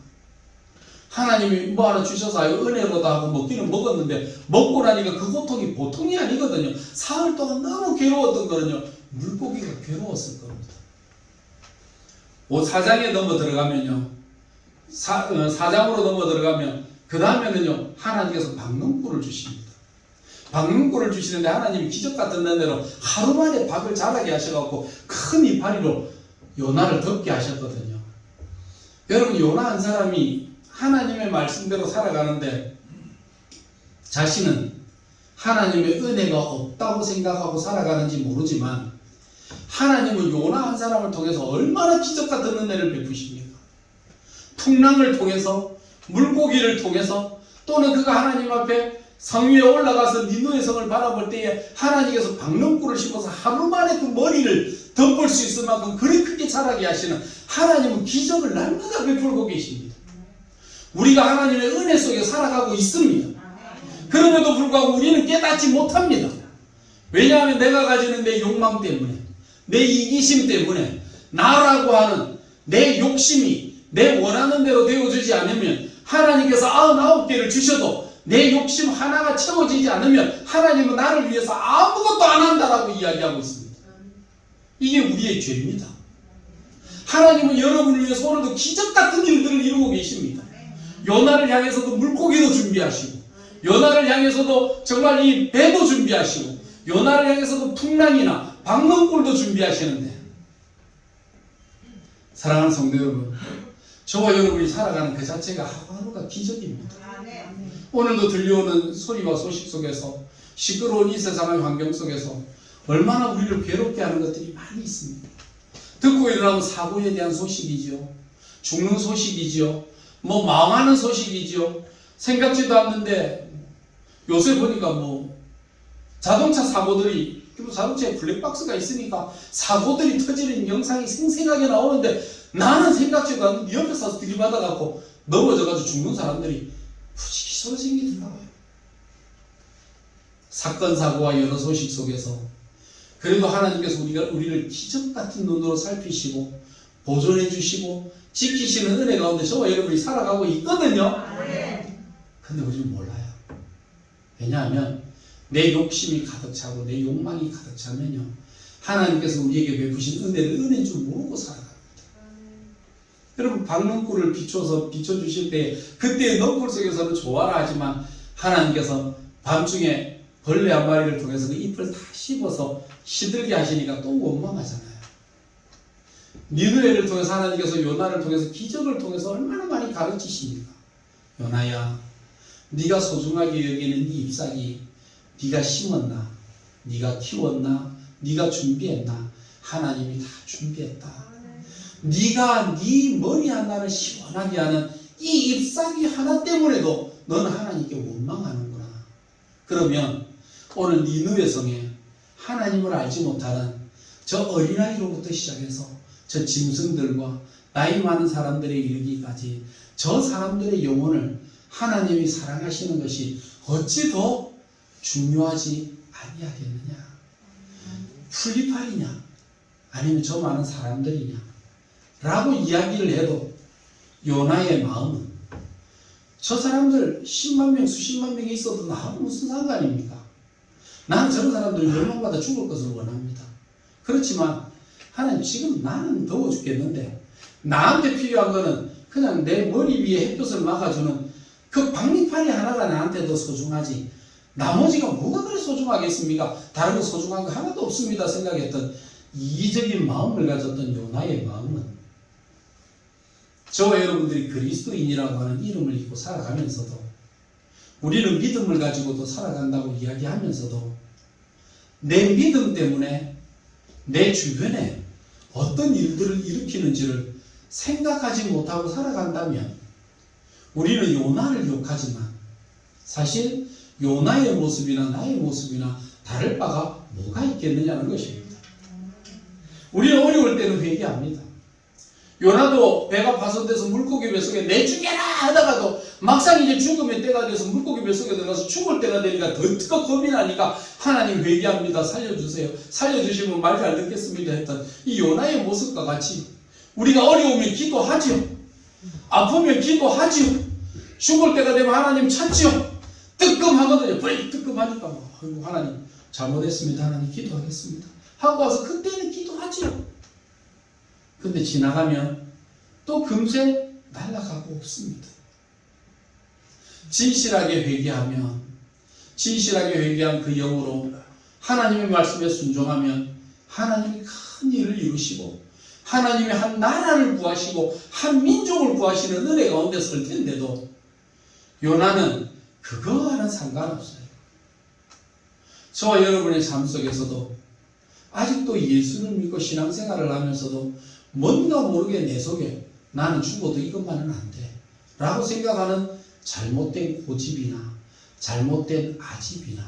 하나님이 뭐 하나 주셔서 은혜로다 하고 먹기는 먹었는데 먹고 나니까 그 고통이 보통이 아니거든요. 사흘 동안 너무 괴로웠던 거는요. 물고기가 괴로웠을 겁니다. 4장에 넘어 들어가면요. 4장으로 넘어 들어가면 그 다음에는요. 하나님께서 박농꿀을 주십니다. 박농꿀을 주시는데 하나님이 기적 같은 은혜로 하루 만에 박을 자라게 하셔갖고 큰 이파리로 요나를 덮게 하셨거든요. 여러분 요나 한 사람이 하나님의 말씀대로 살아가는데 자신은 하나님의 은혜가 없다고 생각하고 살아가는지 모르지만 하나님은 요나 한 사람을 통해서 얼마나 기적 같은 은혜를 베푸십니까? 풍랑을 통해서 물고기를 통해서 또는 그가 하나님 앞에 성 위에 올라가서 니누의 성을 바라볼 때에 하나님께서 박농꿀을 심어서 하루 만에 그 머리를 덮을 수 있을 만큼 그리 크게 자라게 하시는 하나님은 기적을 날마다 베풀고 계십니다. 우리가 하나님의 은혜 속에 살아가고 있습니다. 그럼에도 불구하고 우리는 깨닫지 못합니다. 왜냐하면 내가 가지는 내 욕망 때문에 내 이기심 때문에 나라고 하는 내 욕심이 내 원하는 대로 되어주지 않으면 하나님께서 99개를 주셔도 내 욕심 하나가 채워지지 않으면 하나님은 나를 위해서 아무것도 안 한다라고 이야기하고 있습니다. 이게 우리의 죄입니다. 하나님은 여러분을 위해서 오늘도 기적 같은 일들을 이루고 계십니다. 요나를 향해서도 물고기도 준비하시고 요나를 향해서도 정말 이 배도 준비하시고 요나를 향해서도 풍랑이나 박농꿀도 준비하시는데 사랑하는 성도 여러분 저와 여러분이 살아가는 그 자체가 하루하루가 기적입니다. 오늘도 들려오는 소리와 소식 속에서 시끄러운 이 세상의 환경 속에서 얼마나 우리를 괴롭게 하는 것들이 많이 있습니다. 듣고 일어나면 사고에 대한 소식이죠. 죽는 소식이죠. 뭐 망하는 소식이죠. 생각지도 않는데 요새 보니까 뭐 자동차 사고들이 자동차에 블랙박스가 있으니까 사고들이 터지는 영상이 생생하게 나오는데 나는 생각지도 않는데 옆에서 들이받아갖고 넘어져가지고 죽는 사람들이 부지기수로 생기더라고요. 사건 사고와 여러 소식 속에서 그래도 하나님께서 우리를 기적 같은 눈으로 살피시고 보존해 주시고 지키시는 은혜 가운데 저와 여러분이 살아가고 있거든요. 근데 우리는 몰라요. 왜냐하면 내 욕심이 가득 차고 내 욕망이 가득 차면요 하나님께서 우리에게 베푸신 은혜를 은혜인 줄 모르고 살아갑니다. 여러분 박농꿀을 비춰주실 때 그때의 넝쿨 속에서는 좋아라 하지만 하나님께서 밤중에 벌레 한 마리를 통해서 그 잎을 다 씹어서 시들게 하시니까 또 원망하잖아요. 니느웨를 통해서 하나님께서 요나를 통해서 기적을 통해서 얼마나 많이 가르치십니까? 요나야 네가 소중하게 여기는 네 잎사귀 네가 심었나? 네가 키웠나? 네가 준비했나? 하나님이 다 준비했다. 네가 네 머리 하나를 시원하게 하는 이 잎사귀 하나 때문에도 너는 하나님께 원망하는구나. 그러면 오늘 니느웨 성에 하나님을 알지 못하는 저 어린아이로부터 시작해서 저 짐승들과 나이 많은 사람들에 이르기까지 저 사람들의 영혼을 하나님이 사랑하시는 것이 어찌 더 중요하지 아니하겠느냐? 풀리파이냐? 아니면 저 많은 사람들이냐? 라고 이야기를 해도 요나의 마음은 저 사람들 10만 명, 수십만 명이 있어도 나하고 무슨 상관입니까? 나는 저런 사람들 멸망받아 죽을 것을 원합니다. 그렇지만 하나님 지금 나는 더워 죽겠는데 나한테 필요한 거는 그냥 내 머리 위에 햇볕을 막아주는 그 방리파리 하나가 나한테 더 소중하지 나머지가 뭐가 그래 소중하겠습니까? 다른 거 소중한 거 하나도 없습니다 생각했던 이기적인 마음을 가졌던 요나의 마음은 저와 여러분들이 그리스도인이라고 하는 이름을 입고 살아가면서도 우리는 믿음을 가지고도 살아간다고 이야기하면서도 내 믿음 때문에 내 주변에 어떤 일들을 일으키는지를 생각하지 못하고 살아간다면 우리는 요나를 욕하지만 사실 요나의 모습이나 나의 모습이나 다를 바가 뭐가 있겠느냐는 것입니다. 우리는 어려울 때는 회개합니다. 요나도 배가 파손돼서 물고기 뱃속에 내 죽여라 하다가도 막상 이제 죽으면 때가 돼서 물고기 뱃속에 들어가서 죽을 때가 되니까 더 겁이 나니까 하나님 회개합니다. 살려주세요. 살려주시면 말 잘 듣겠습니다 했던 이 요나의 모습과 같이 우리가 어려우면 기도하지요. 아프면 기도하지요. 죽을 때가 되면 하나님 찾지요. 뜨끔하거든요. 빨리 뜨끔하니까 아이고 하나님 잘못했습니다. 하나님 기도하겠습니다. 하고 와서 그때는 기도하지요. 근데 지나가면 또 금세 날아가고 없습니다. 진실하게 회개하면 진실하게 회개한 그 영으로 하나님의 말씀에 순종하면 하나님이 큰 일을 이루시고 하나님의 한 나라를 구하시고 한 민족을 구하시는 은혜 가운데 설 텐데도 요나는 그거와는 상관없어요. 저와 여러분의 삶 속에서도 아직도 예수를 믿고 신앙생활을 하면서도 뭔가 모르게 내 속에 나는 죽어도 이것만은 안 돼 라고 생각하는 잘못된 고집이나 잘못된 아집이나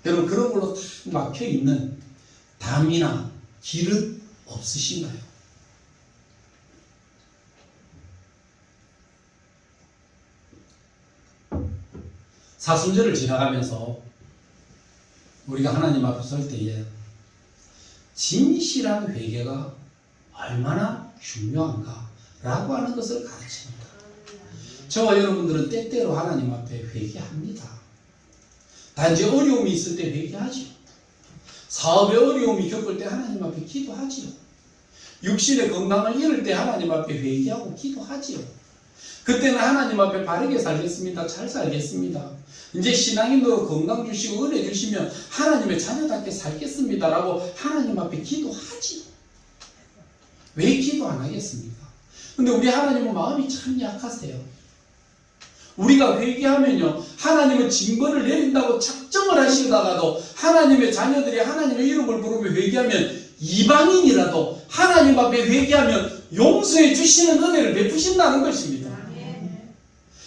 여러분 그런 걸로 탁 막혀있는 담이나 길은 없으신가요? 사순절을 지나가면서 우리가 하나님 앞에 설 때에 진실한 회개가 얼마나 중요한가 라고 하는 것을 가르칩니다. 저와 여러분들은 때때로 하나님 앞에 회개합니다. 단지 어려움이 있을 때 회개하죠. 사업에 어려움이 겪을 때 하나님 앞에 기도하지요. 육신의 건강을 잃을 때 하나님 앞에 회개하고 기도하지요. 그때는 하나님 앞에 바르게 살겠습니다. 잘 살겠습니다. 이제 신앙인으로 건강 주시고 은혜 주시면 하나님의 자녀답게 살겠습니다 라고 하나님 앞에 기도하지요. 왜 기도 안 하겠습니까? 근데 우리 하나님은 마음이 참 약하세요. 우리가 회개하면요 하나님은 징벌을 내린다고 작정을 하시다가도 하나님의 자녀들이 하나님의 이름을 부르며 회개하면 이방인이라도 하나님 앞에 회개하면 용서해 주시는 은혜를 베푸신다는 것입니다.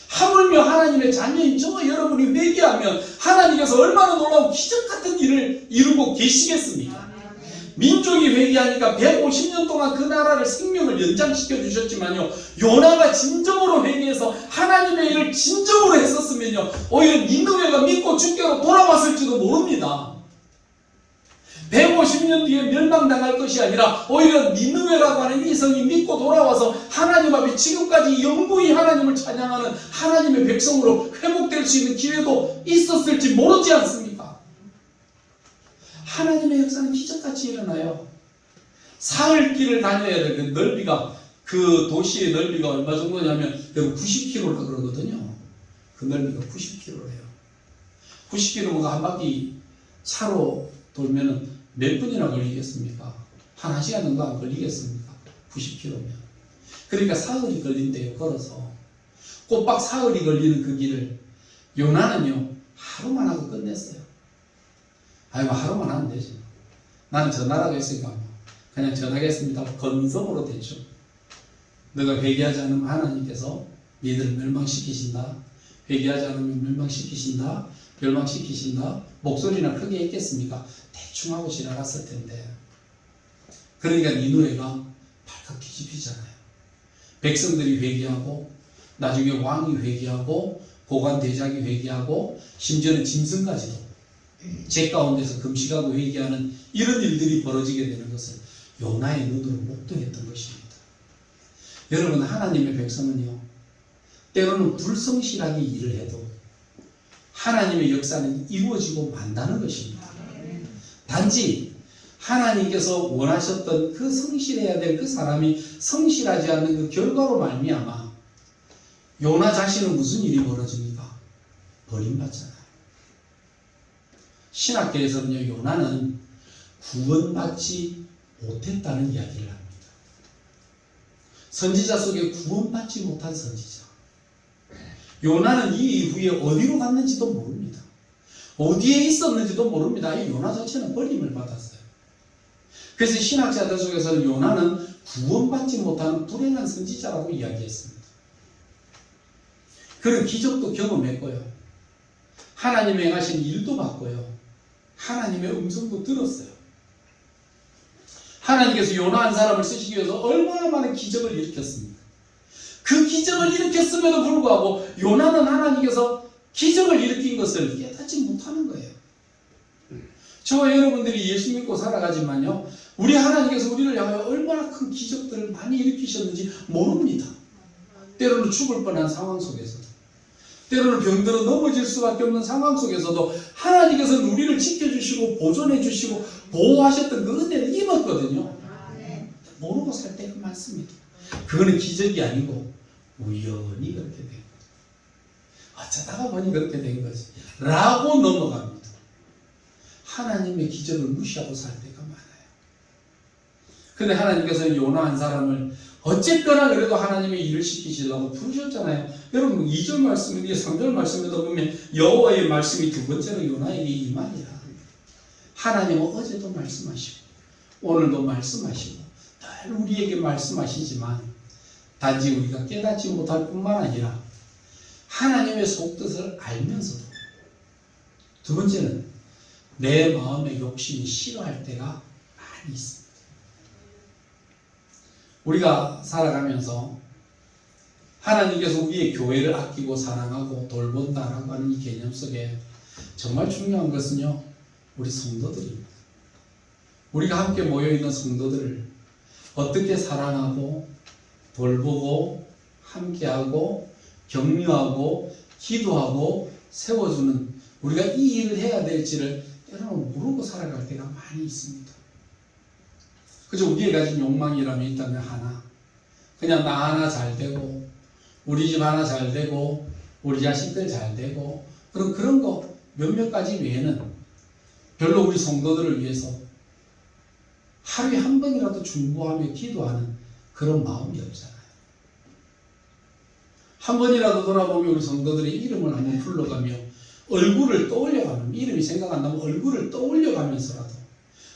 하물며 하나님의 자녀인 저와 여러분이 회개하면 하나님께서 얼마나 놀라운 기적 같은 일을 이루고 계시겠습니까? 민족이 회개하니까 150년 동안 그 나라를 생명을 연장시켜 주셨지만요 요나가 진정으로 회개해서 하나님의 일을 진정으로 했었으면요 오히려 니느웨가 믿고 주께로 돌아왔을지도 모릅니다. 150년 뒤에 멸망당할 것이 아니라 오히려 니느웨라고 하는 이 성이 믿고 돌아와서 하나님 앞에 지금까지 영구히 하나님을 찬양하는 하나님의 백성으로 회복될 수 있는 기회도 있었을지 모르지 않습니까? 하나님의 역사는 기적같이 일어나요. 사흘길을 다녀야 될 그 넓이가 그 도시의 넓이가 얼마 정도냐면 90km라 그러거든요. 그 넓이가 90km래요. 90km가 한 바퀴 차로 돌면은 몇 분이나 걸리겠습니까? 한 1시간 정도 안 걸리겠습니까? 90km면. 그러니까 사흘이 걸린대요. 걸어서. 꼬박 사흘이 걸리는 그 길을 요나는요 하루만 하고 끝냈어요. 아이고 하루만 하면 되죠. 나는 전하라고 했으니까 그냥 전하겠습니다. 건성으로 대충. 너가 회개하지 않으면 하나님께서 너희들을 멸망시키신다. 회개하지 않으면 멸망시키신다. 멸망시키신다. 목소리나 크게 했겠습니까? 대충 하고 지나갔을 텐데. 그러니까 니느웨가 발칵 뒤집히잖아요. 백성들이 회개하고 나중에 왕이 회개하고 고관 대작이 회개하고 심지어는 짐승까지도 제 가운데서 금식하고 회개하는 이런 일들이 벌어지게 되는 것을 요나의 눈으로 목도했던 것입니다. 여러분, 하나님의 백성은요, 때로는 불성실하게 일을 해도 하나님의 역사는 이루어지고 만다는 것입니다. 단지 하나님께서 원하셨던 그 성실해야 될 그 사람이 성실하지 않는 그 결과로 말미암아 요나 자신은 무슨 일이 벌어집니까? 버림받잖아요. 신학계에서는요, 요나는 구원받지 못했다는 이야기를 합니다. 선지자 속에 구원받지 못한 선지자. 요나는 이 이후에 어디로 갔는지도 모릅니다. 어디에 있었는지도 모릅니다. 이 요나 자체는 버림을 받았어요. 그래서 신학자들 속에서는 요나는 구원받지 못하는 불행한 선지자라고 이야기했습니다. 그런 기적도 경험했고요. 하나님의 행하신 일도 봤고요. 하나님의 음성도 들었어요. 하나님께서 요나 한 사람을 쓰시기 위해서 얼마나 많은 기적을 일으켰습니까? 그 기적을 일으켰음에도 불구하고 요나는 하나님께서 기적을 일으킨 것을 깨닫지 못하는 거예요. 저와 여러분들이 예수 믿고 살아가지만요, 우리 하나님께서 우리를 향하여 얼마나 큰 기적들을 많이 일으키셨는지 모릅니다. 때로는 죽을 뻔한 상황 속에서도, 때로는 병들어 넘어질 수밖에 없는 상황 속에서도 하나님께서는 우리를 지켜주시고 보존해 주시고 보호하셨던 그 은혜를 입었거든요. 모르고 살 때가 많습니다. 그거는 기적이 아니고 우연히 그렇게 된 거죠. 어쩌다가 보니 그렇게 된 거지 라고 넘어갑니다. 하나님의 기적을 무시하고 살 때가 많아요. 근데 하나님께서 요나 한 사람을 어쨌거나 그래도 하나님의 일을 시키시려고 부르셨잖아요. 여러분 2절 말씀, 3절 말씀에도 보면 여호와의 말씀이 두 번째로 요나에게 임하니라. 하나님은 어제도 말씀하시고 오늘도 말씀하시고 늘 우리에게 말씀하시지만 단지 우리가 깨닫지 못할 뿐만 아니라 하나님의 속뜻을 알면서도, 두 번째는 내 마음의 욕심이 싫어할 때가 많이 있습니다. 우리가 살아가면서 하나님께서 우리의 교회를 아끼고 사랑하고 돌본다라고 하는 이 개념 속에 정말 중요한 것은요, 우리 성도들입니다. 우리가 함께 모여있는 성도들을 어떻게 사랑하고 돌보고 함께하고 격려하고 기도하고 세워주는, 우리가 이 일을 해야 될지를 때로는 모르고 살아갈 때가 많이 있습니다. 그저 우리의 가진 욕망이라면 있다면 하나, 그냥 나 하나 잘 되고 우리 집 하나 잘 되고 우리 자식들 잘 되고 그런 거 몇몇 가지 외에는 별로 우리 성도들을 위해서 하루에 한 번이라도 중보하며 기도하는 그런 마음이 없잖아요. 한 번이라도 돌아보면 우리 성도들의 이름을 한번 불러가며 얼굴을 떠올려가면, 이름이 생각 안 나면 얼굴을 떠올려가면서라도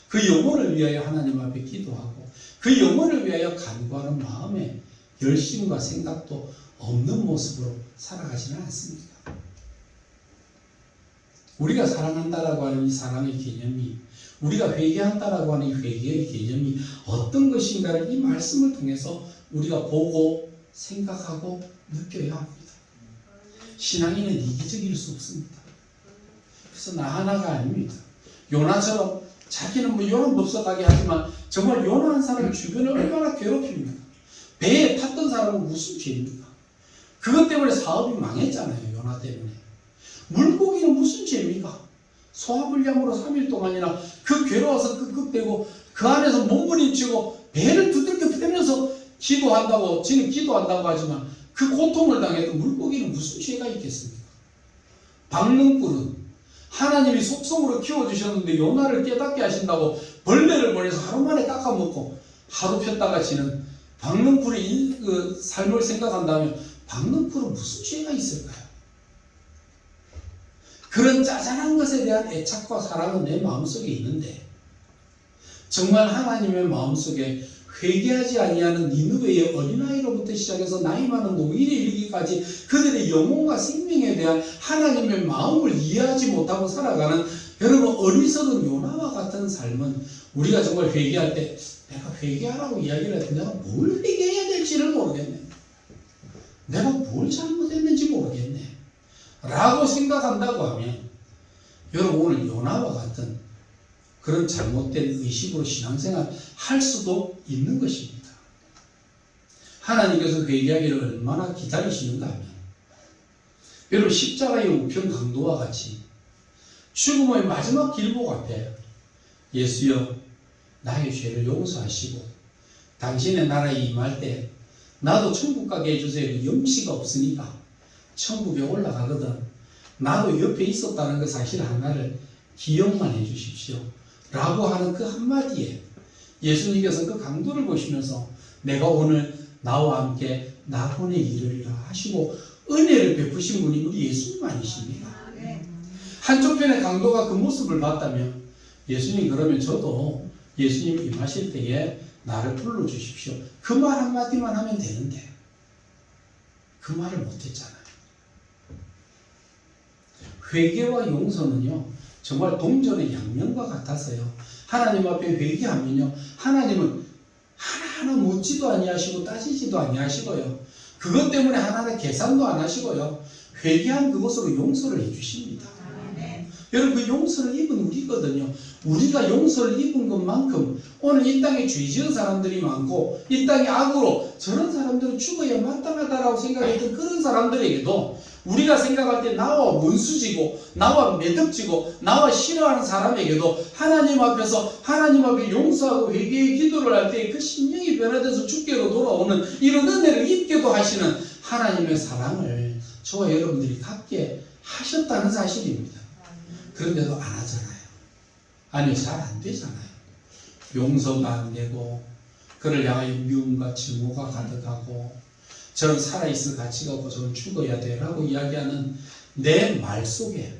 그 영혼을 위하여 하나님 앞에 기도하고 그 영혼을 위하여 간구하는 마음에 열심과 생각도 없는 모습으로 살아가지는 않습니다. 우리가 사랑한다라고 하는 이 사랑의 개념이, 우리가 회개한다라고 하는 이 회개의 개념이 어떤 것인가를 이 말씀을 통해서 우리가 보고 생각하고 느껴야 합니다. 신앙인은 이기적일 수 없습니다. 그래서 나 하나가 아닙니다. 요나처럼 자기는 뭐 요나 법석하게 하지만 정말 요나 한 사람의 주변을 얼마나 괴롭힙니까? 배에 탔던 사람은 무슨 죄입니까? 그것 때문에 사업이 망했잖아요. 요나 때문에. 물고기는 무슨 죄입니까? 소화불량으로 3일 동안이나 그 괴로워서 끄끄대고 그 안에서 몸부림치고 배를 두들겨 패면서 기도한다고, 지금 기도한다고 하지만 그 고통을 당했던 물고기는 무슨 죄가 있겠습니까? 박능꾼은 하나님이 속성으로 키워주셨는데 요나를 깨닫게 하신다고 벌레를 보내서 하루 만에 깎아먹고 하루 폈다가 지는 박능꾼의 그 삶을 생각한다면 박능꾼은 무슨 죄가 있을까요? 그런 짜잘한 것에 대한 애착과 사랑은 내 마음속에 있는데 정말 하나님의 마음속에 회개하지 아니하는 니느웨의 어린아이로부터 시작해서 나이 많은 노인에 이르기까지 그들의 영혼과 생명에 대한 하나님의 마음을 이해하지 못하고 살아가는 여러분, 어리석은 요나와 같은 삶은 우리가 정말 회개할 때 내가 회개하라고 이야기를 해도 내가 뭘 회개해야 될지를 모르겠네. 내가 뭘 잘못했는지 모르겠네. 라고 생각한다고 하면 여러분, 오늘 요나와 같은 그런 잘못된 의식으로 신앙생활 할 수도 있는 것입니다. 하나님께서 회개하기를 얼마나 기다리시는가 하면 여러분, 십자가의 우편 강도와 같이 죽음의 마지막 길목 앞에 예수여 나의 죄를 용서하시고 당신의 나라에 임할 때 나도 천국 가게 해주세요. 염치가 없으니까 천국에 올라가거든 나도 옆에 있었다는 그 사실 하나를 기억만 해 주십시오 라고 하는 그 한마디에 예수님께서 그 강도를 보시면서 내가 오늘 나와 함께 낙원에 이르리라 하시고 은혜를 베푸신 분이 우리 예수님 아니십니까? 한쪽 편의 강도가 그 모습을 봤다면 예수님, 그러면 저도 예수님 임하실 때에 나를 불러주십시오. 그 말 한마디만 하면 되는데 그 말을 못했잖아요. 회개와 용서는요 정말 동전의 양면과 같아서요, 하나님 앞에 회개하면요 하나님은 하나하나 묻지도 아니하시고 따지지도 아니하시고요, 그것 때문에 하나하나 계산도 안 하시고요, 회개한 그것으로 용서를 해주십니다. 여러분, 그 용서를 입은 우리거든요. 우리가 용서를 입은 것만큼 오늘 이 땅에 죄 지은 사람들이 많고 이 땅에 악으로 저런 사람들은 죽어야 마땅하다라고 생각했던 그런 사람들에게도 우리가 생각할 때 나와 원수지고 나와 매듭지고 나와 싫어하는 사람에게도 하나님 앞에서 하나님 앞에 용서하고 회개의 기도를 할 때 그 심령이 변화돼서 주께로 돌아오는 이런 은혜를 입게도 하시는 하나님의 사랑을 저와 여러분들이 갖게 하셨다는 사실입니다. 그런데도 안 하잖아요. 아니, 잘 안 되잖아요. 용서가 안 되고 그를 향하여 미움과 증오가 가득하고 저는 살아있을 가치가 없고 저는 죽어야 돼 라고 이야기하는 내 말 속에,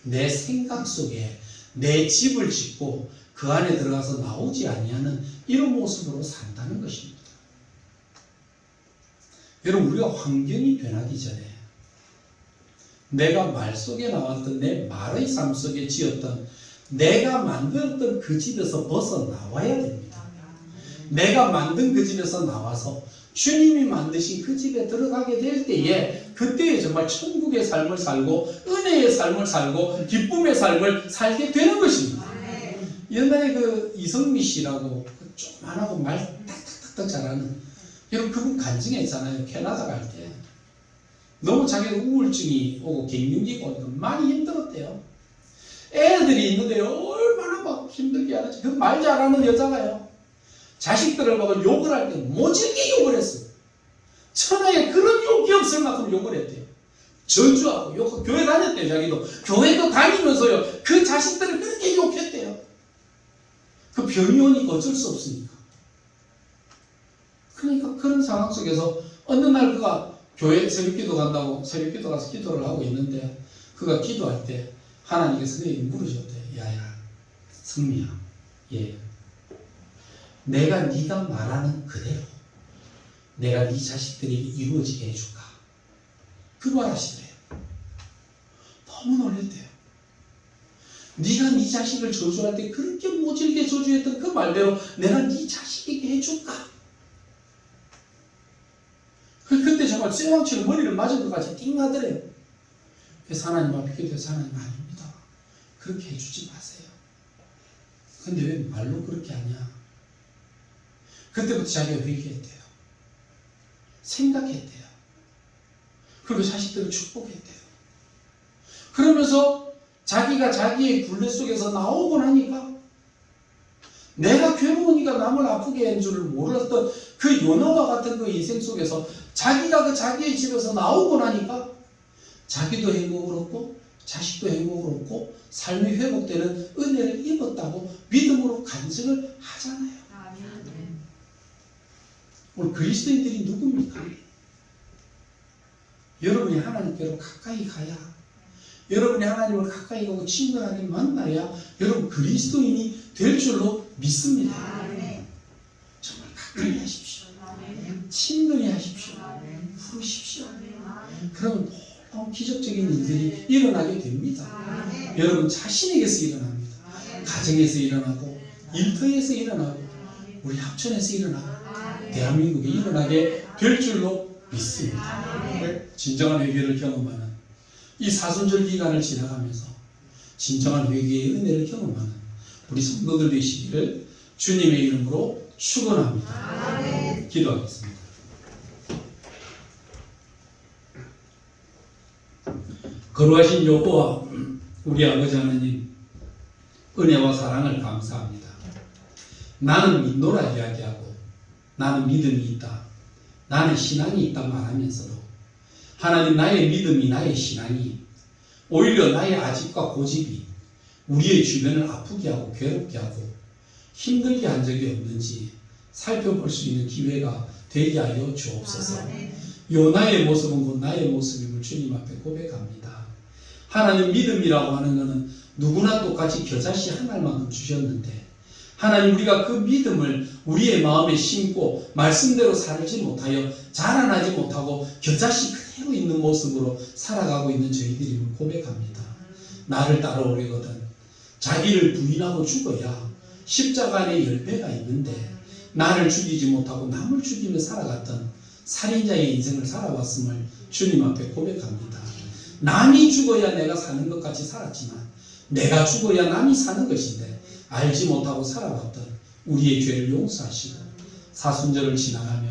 내 생각 속에 내 집을 짓고 그 안에 들어가서 나오지 아니하는 이런 모습으로 산다는 것입니다. 여러분, 우리가 환경이 변하기 전에 내가 말 속에 나왔던 내 말의 삶 속에 지었던 내가 만들었던 그 집에서 벗어나와야 됩니다. 내가 만든 그 집에서 나와서 주님이 만드신 그 집에 들어가게 될 때에 그때에 정말 천국의 삶을 살고 은혜의 삶을 살고 기쁨의 삶을 살게 되는 것입니다. 옛날에 그 이성미 씨라고 조그만하고 말 탁탁탁탁 잘하는 여러분, 그분 간증했잖아요. 캐나다 갈 때 너무 자기가 우울증이 오고 갱년기가 오니까 많이 힘들었대요. 애들이 있는데 얼마나 막 힘들게 하는지. 그 말 잘하는 여자가요, 자식들을 보고 욕을 할 때 모질게 욕을 했어요. 천하에 그런 욕이 없을 만큼 욕을 했대요. 저주하고 욕, 교회 다녔대요. 자기도 교회도 다니면서요 그 자식들을 그렇게 욕했대요. 그 병이 오니까 어쩔 수 없으니까. 그러니까 그런 상황 속에서 어느 날 그가 교회 새벽기도 간다고 새벽기도 가서 기도를 하고 있는데 그가 기도할 때 하나님께서 그에게 물으셨대. 야야, 성미야, 예, 내가 네가 말하는 그대로 내가 네 자식들에게 이루어지게 해줄까? 그 말 하시더래요. 너무 놀랬대요. 네가 네 자식을 저주할 때 그렇게 모질게 저주했던 그 말대로 내가 네 자식에게 해줄까? 그때 정말 쇠왕치로 머리를 맞은 것 같이 띵하더래요. 그래서 하나님 앞에 기도해서 하나님, 아닙니다. 그렇게 해주지 마세요. 근데 왜 말로 그렇게 하냐? 그때부터 자기가 회개했대요. 생각했대요. 그리고 자식들을 축복했대요. 그러면서 자기가 자기의 굴레 속에서 나오고 나니까 내가 괴로우니까 남을 아프게 한 줄을 몰랐던 그 요나와 같은 그 인생 속에서 자기가 그 자기의 집에서 나오고 나니까 자기도 행복을 얻고 자식도 행복을 얻고 삶이 회복되는 은혜를 입었다고 믿음으로 간증을 하잖아요. 오늘 그리스도인들이 누굽니까? 여러분이 하나님께로 가까이 가야, 여러분이 하나님을 가까이 가고 친근하게 만나야 여러분 그리스도인이 될 줄로 믿습니다. 정말 가까이 하십시오. 친근히 하십시오. 부르십시오. 그러면 놀라운 기적적인 일들이 일어나게 됩니다. 여러분 자신에게서 일어납니다. 가정에서 일어나고 일터에서 일어나고 우리 합천에서 일어나고 대한민국에 일어나게 될 줄로 믿습니다. 진정한 회개를 경험하는 이 사순절 기간을 지나가면서 진정한 회개의 은혜를 경험하는 우리 성도들 되시기를 주님의 이름으로 축원합니다. 기도하겠습니다. 거룩하신 여호와 우리 아버지 하나님, 은혜와 사랑을 감사합니다. 나는 믿노라 이야기하고 나는 믿음이 있다, 나는 신앙이 있다 말하면서도 하나님, 나의 믿음이, 나의 신앙이 오히려 나의 아집과 고집이 우리의 주변을 아프게 하고 괴롭게 하고 힘들게 한 적이 없는지 살펴볼 수 있는 기회가 되게 하여 주옵소서. 요나의 모습은 곧 나의 모습임을 주님 앞에 고백합니다. 하나님, 믿음이라고 하는 것은 누구나 똑같이 겨자씨 한 알만큼 주셨는데 하나님, 우리가 그 믿음을 우리의 마음에 심고 말씀대로 살지 못하여 자라나지 못하고 겨자씨 그대로 있는 모습으로 살아가고 있는 저희들임을 고백합니다. 나를 따라오려거든 자기를 부인하고 죽어야 십자가 안에 열매가 있는데 나를 죽이지 못하고 남을 죽이며 살아갔던 살인자의 인생을 살아왔음을 주님 앞에 고백합니다. 남이 죽어야 내가 사는 것 같이 살았지만 내가 죽어야 남이 사는 것인데 알지 못하고 살아왔던 우리의 죄를 용서하시고 사순절을 지나가며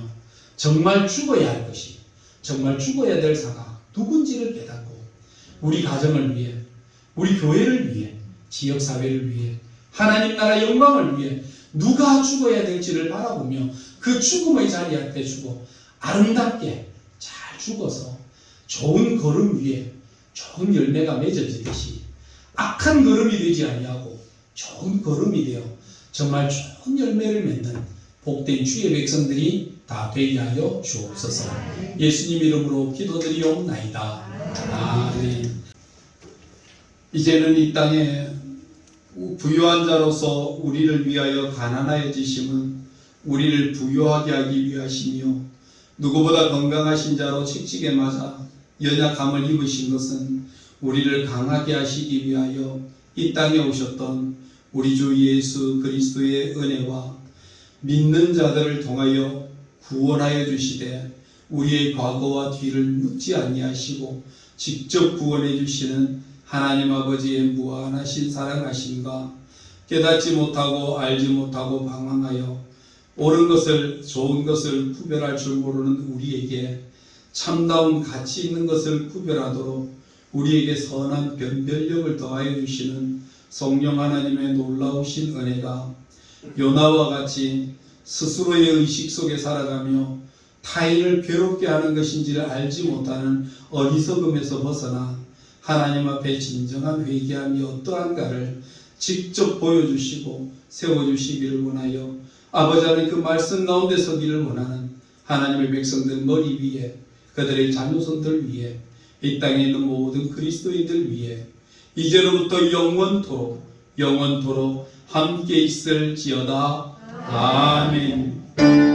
정말 죽어야 할 것이, 정말 죽어야 될 사가 누군지를 깨닫고 우리 가정을 위해, 우리 교회를 위해, 지역사회를 위해, 하나님 나라 영광을 위해 누가 죽어야 될지를 바라보며 그 죽음의 자리 앞에 주고 아름답게 잘 죽어서 좋은 걸음 위에 좋은 열매가 맺어지듯이 악한 걸음이 되지 아니하고 좋은 걸음이 되어 정말 좋은 열매를 맺는 복된 주의 백성들이 다 되게 하여 주옵소서. 예수님 이름으로 기도드리옵나이다. 아멘. 이제는 이 땅에 부유한 자로서 우리를 위하여 가난하여지심은 우리를 부유하게 하기 위하시며 누구보다 건강하신 자로 책찍에 맞아 연약함을 입으신 것은 우리를 강하게 하시기 위하여 이 땅에 오셨던 우리 주 예수 그리스도의 은혜와 믿는 자들을 통하여 구원하여 주시되 우리의 과거와 뒤를 묻지 아니하시고 직접 구원해 주시는 하나님 아버지의 무한하신 사랑하심과 깨닫지 못하고 알지 못하고 방황하여 옳은 것을 좋은 것을 구별할 줄 모르는 우리에게 참다운 가치 있는 것을 구별하도록 우리에게 선한 변별력을 더하여 주시는 성령 하나님의 놀라우신 은혜가 요나와 같이 스스로의 의식 속에 살아가며 타인을 괴롭게 하는 것인지를 알지 못하는 어리석음에서 벗어나 하나님 앞에 진정한 회개함이 어떠한가를 직접 보여주시고 세워주시기를 원하여 아버지 하나님 그 말씀 가운데 서기를 원하는 하나님의 백성들 머리 위에 그들의 자녀손들 위에 이 땅에 있는 모든 그리스도인들 위에 이제로부터 영원토록 함께 있을지어다. 아멘.